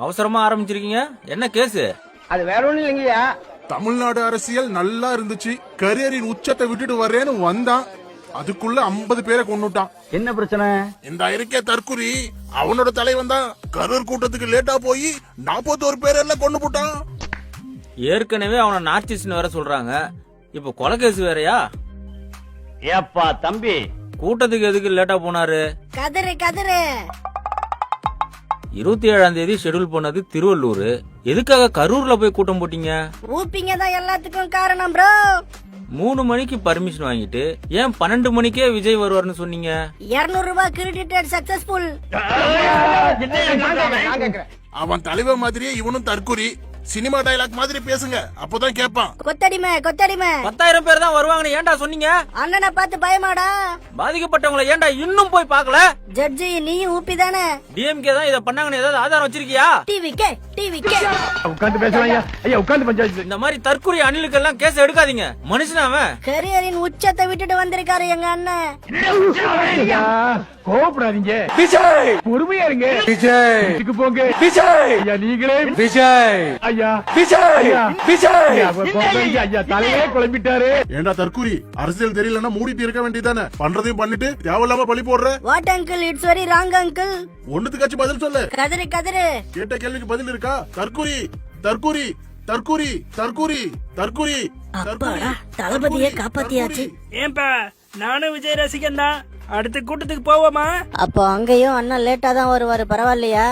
அவசரமா ஆரம்பிச்சிருக்கீங்க, என்ன கேஸ்? அது வேற ஒண்ணும் இல்லைங்கய்யா. தமிழ்நாடு அரசியல் நல்லா இருந்துச்சு, கரியரின் உச்சத்தை விட்டுட்டு வர்றேன்னு வந்தான், அதுக்குள்ள 50 பேரை கொன்னுட்டான். என்ன பிரச்சனை? இந்த இருக்கே தற்குறி, அவனோட தலைவன் தான் கரூர் கூட்டத்துக்கு லேட்டா போய் 41 பேர் எல்லாம் கொண்டு போட்டான். ஏற்கனவே அவனை நார்த்திஸ்ட் வேற சொல்றாங்க, இப்ப கொலை கேஸ் வேறயா? ஏப்பா தம்பி, கூட்டத்துக்கு எதுக்கு லேட்டா போனாரு? கதறு கதறு. 27ஆம் தேதி ஷெட்யூல் பண்ணது திருவள்ளூர், எதுக்காக கரூர்ல போய் கூட்டம் போட்டீங்க? ஊப்பிங்க தான் எல்லாத்துக்கும் காரணம் ப்ரோ. 3 மணிக்கு பர்மிஷன் வாங்கிட்டு ஏன் 12 மணிக்கே விஜய் வருவார்னு சொன்னீங்க? 200 ரூபாய் கிரெடிட்டட் சக்சஸ்ஃபுல். அவன் தலைவர் மாதிரியே இவனும் தற்குறி, சினிமா டயலாக் மாதிரி பேசுங்க, அப்பதான் கேட்பான். கொத்தடிமை கொத்தடிமை. 10,000 பேர் தான் வருவாங்கன்னு ஏன்டா சொன்னீங்க? அண்ணனை பார்த்து பயமாடா? பாதிக்கப்பட்டவங்களை ஏன்டா இன்னும் போய் பார்க்கல? ஜட்ஜி நீயும் ஊப்பி தானே? டிஎம்கே தான் இத பண்ணாங்கன்னு ஏதாவது ஆதாரம் வச்சிருக்கியா? டிவிக்கே டிவிக்கே. உட்கார்ந்து பேசலாம் ஐயா. ஐயா உட்கார்ந்து பஞ்சாயத்து. இந்த மாதிரி தற்குறி அணிலுக்கு எல்லாம் கேஸ் எடுக்காதீங்க, மனுஷன் அவன். கரியரின் உச்சத்தை விட்டுட்டு வந்திருக்காரு எங்க அண்ணன். கோபப்படாதீங்க விஜய், பொறுமையா இருங்க விஜய். இதுக்கு போங்க விஜய். ஐயா நீங்களே விஜய். ஐயா விஜய் விஜய். ஐயா தலையே குழம்பிட்டாரு. ஏண்டா தற்குறி, அரசியல் தெரியலன்னா மூடிட்டு இருக்க வேண்டியதானே, பண்றதையும் பண்ணிட்டு தேவையில்லாம பழி போடுற. What uncle, it's very wrong uncle. ஒண்ணுத்துக்காச்சும் பதில் சொல்லு. கதறு கதறு. கேட்ட கேள்விக்கு பதில் இருக்கா? தற்குறி தற்குறி தற்குறி தற்குறி தற்குறி. அப்பாடா, தளபதியை காப்பாத்தியாச்சு. ஏன்பா, நானும் விஜய் ரசிகன் தான். அடுத்த கூட்டத்துக்கு போவோமா? அப்போ அங்கேயும் அண்ணன் லேட்டா தான் வருவாரு, பரவாயில்லையா?